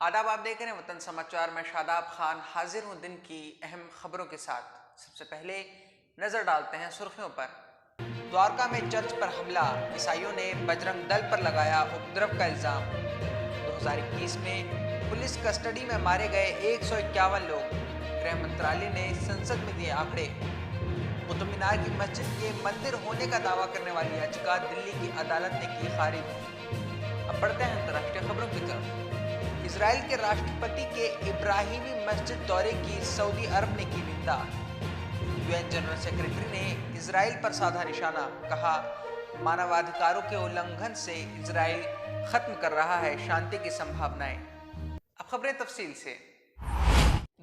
आदाब, आप देख रहे हैं वतन समाचार में शादाब खान हाजिर हूं दिन की अहम खबरों के साथ। सबसे पहले नजर डालते हैं सुर्खियों पर। द्वारका में चर्च पर हमला, ईसाइयों ने बजरंग दल पर लगाया उपद्रव का इल्जाम। 2021 में पुलिस कस्टडी में मारे गए 151 लोग, गृह मंत्रालय ने संसद में दिए आंकड़े। कुतुब मीनार की मस्जिद के मंदिर होने का दावा करने वाली याचिका दिल्ली की अदालत ने की खारिज। अब बढ़ते हैं अंतर्राष्ट्रीय खबरों की तरफ। इजराइल के राष्ट्रपति के इब्राहिमी मस्जिद दौरे की सऊदी अरब ने की निंदा। यूएन जनरल सेक्रेटरी ने इजराइल पर साधा निशाना, कहा मानवाधिकारों के उल्लंघन से इजराइल खत्म कर रहा है शांति की संभावनाएं। अब खबरें तफसील से।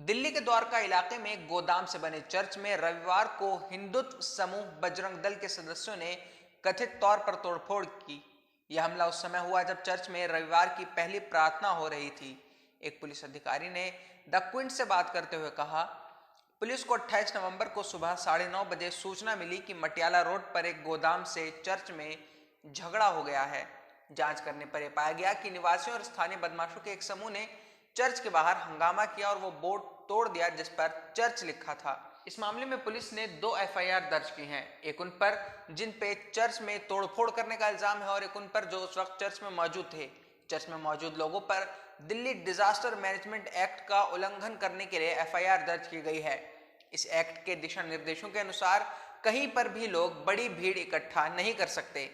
दिल्ली के द्वारका इलाके में गोदाम से बने चर्च में रविवार को हिंदुत्व समूह बजरंग दल के सदस्यों ने कथित तौर पर तोड़फोड़ की। यह हमला उस समय हुआ जब चर्च में रविवार की पहली प्रार्थना हो रही थी। एक पुलिस अधिकारी ने द क्विंट से बात करते हुए कहा, पुलिस को 28 नवंबर को सुबह 9:30 बजे सूचना मिली कि मटियाला रोड पर एक गोदाम से चर्च में झगड़ा हो गया है। जांच करने पर यह पाया गया कि निवासियों और स्थानीय बदमाशों के एक समूह ने चर्च के बाहर हंगामा किया और वो बोर्ड तोड़ दिया जिस पर चर्च लिखा था। इस मामले में पुलिस ने 2 एफआईआर दर्ज की हैं, एक उन पर जिन पे चर्च में तोड़फोड़ करने का इल्जाम है और एक उन पर जो उस वक्त चर्च में मौजूद थे। चर्च में मौजूद लोगों पर दिल्ली डिजास्टर मैनेजमेंट एक्ट का उल्लंघन करने के लिए एफआईआर दर्ज की गई है। इस एक्ट के दिशा निर्देशों के अनुसार कहीं पर भी लोग बड़ी भीड़ इकट्ठा नहीं कर सकते।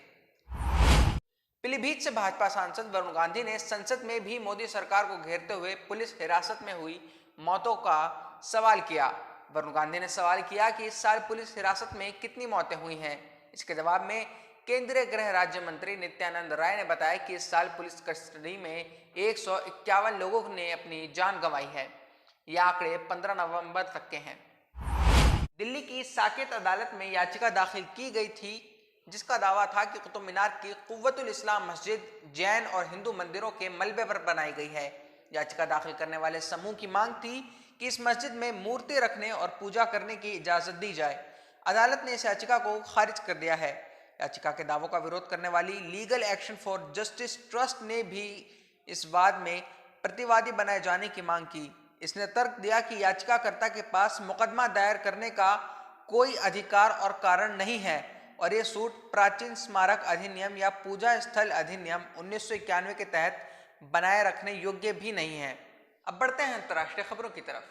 पीलीभीत से भाजपा सांसद वरुण गांधी ने संसद में भी मोदी सरकार को घेरते हुए पुलिस हिरासत में हुई मौतों का सवाल किया। वरुण गांधी ने सवाल किया कि इस साल पुलिस हिरासत में कितनी मौतें हुई हैं। इसके जवाब में केंद्रीय गृह राज्य मंत्री नित्यानंद राय ने बताया कि इस साल पुलिस कस्टडी में 151 लोगों ने अपनी जान गंवाई है। ये आंकड़े 15 नवंबर तक के हैं। दिल्ली की साकेत अदालत में याचिका दाखिल की गई थी जिसका दावा था कि कुतुब मीनार की कुव्वतुल इस्लाम मस्जिद जैन और हिंदू मंदिरों के मलबे पर बनाई गई है। याचिका दाखिल करने वाले समूह की मांग थी कि इस मस्जिद में मूर्ति रखने और पूजा करने की इजाजत दी जाए। अदालत ने इस याचिका को खारिज कर दिया है। याचिका के दावों का विरोध करने वाली legal action for justice trust ने भी इस वाद में प्रतिवादी बनाए जाने की मांग की। इसने तर्क दिया कि याचिकाकर्ता के पास मुकदमा दायर करने का कोई अधिकार और कारण नहीं है और ये सूट प्राचीन स्मारक अधिनियम या पूजा स्थल अधिनियम 1991 के तहत बनाए रखने योग्य भी नहीं है। अब बढ़ते हैं अंतर्राष्ट्रीय खबरों की तरफ।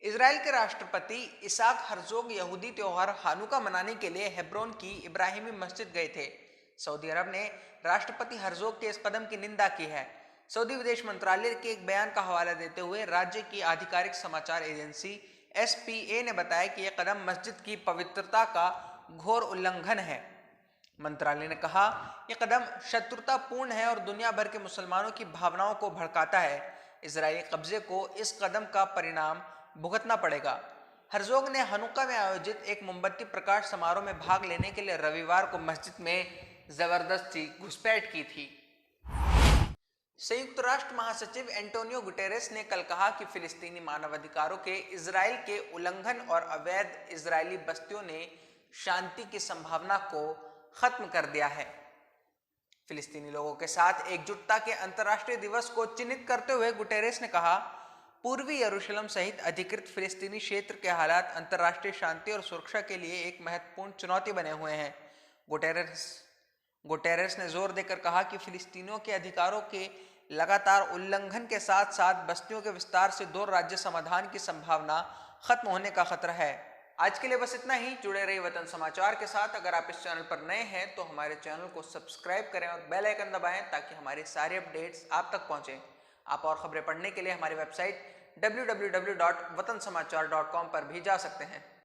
इजराइल के राष्ट्रपति इसाक हर्जोग यहूदी त्योहार हानुका मनाने के लिए हेब्रोन की इब्राहिमी मस्जिद गए थे। सऊदी अरब ने राष्ट्रपति हर्जोग के इस कदम की निंदा की है। सऊदी विदेश मंत्रालय के एक बयान का हवाला देते हुए राज्य की आधिकारिक समाचार एजेंसी SPA ने बताया कि यह कदम मस्जिद की पवित्रता का घोर उल्लंघन है। मंत्रालय ने कहा, यह कदम शत्रुतापूर्ण है और दुनिया भर के मुसलमानों की भावनाओं को भड़काता है। इजरायली कब्जे को इस कदम का परिणाम भुगतना पड़ेगा। हर्जोग ने हनुका में आयोजित एक मोमबत्ती प्रकाश समारोह में भाग लेने के लिए रविवार को मस्जिद में जबरदस्ती घुसपैठ की थी। संयुक्त राष्ट्र महासचिव एंटोनियो गुटेरेस ने कल कहा कि फिलिस्तीनी मानवाधिकारों के इजराइल के उल्लंघन और अवैध इजरायली बस्तियों ने शांति की संभावना को खत्म कर दिया है। फिलिस्तीनी लोगों के साथ एकजुटता के अंतर्राष्ट्रीय दिवस को चिन्हित करते हुए गुटेरेस ने कहा, पूर्वी यरूशलेम सहित अधिकृत फिलिस्तीनी क्षेत्र के हालात अंतर्राष्ट्रीय शांति और सुरक्षा के लिए एक महत्वपूर्ण चुनौती बने हुए हैं। गुटेरेस ने जोर देकर कहा कि फिलिस्तीनियों के अधिकारों के लगातार उल्लंघन के साथ साथ बस्तियों के विस्तार से 2 राज्य समाधान की संभावना खत्म होने का खतरा है। आज के लिए बस इतना ही। जुड़े रहिए वतन समाचार के साथ। अगर आप इस चैनल पर नए हैं तो हमारे चैनल को सब्सक्राइब करें और बेल आइकन दबाएं ताकि हमारे सारे अपडेट्स आप तक पहुंचें। आप और खबरें पढ़ने के लिए हमारी वेबसाइट www.watansamaachar.com पर भी जा सकते हैं।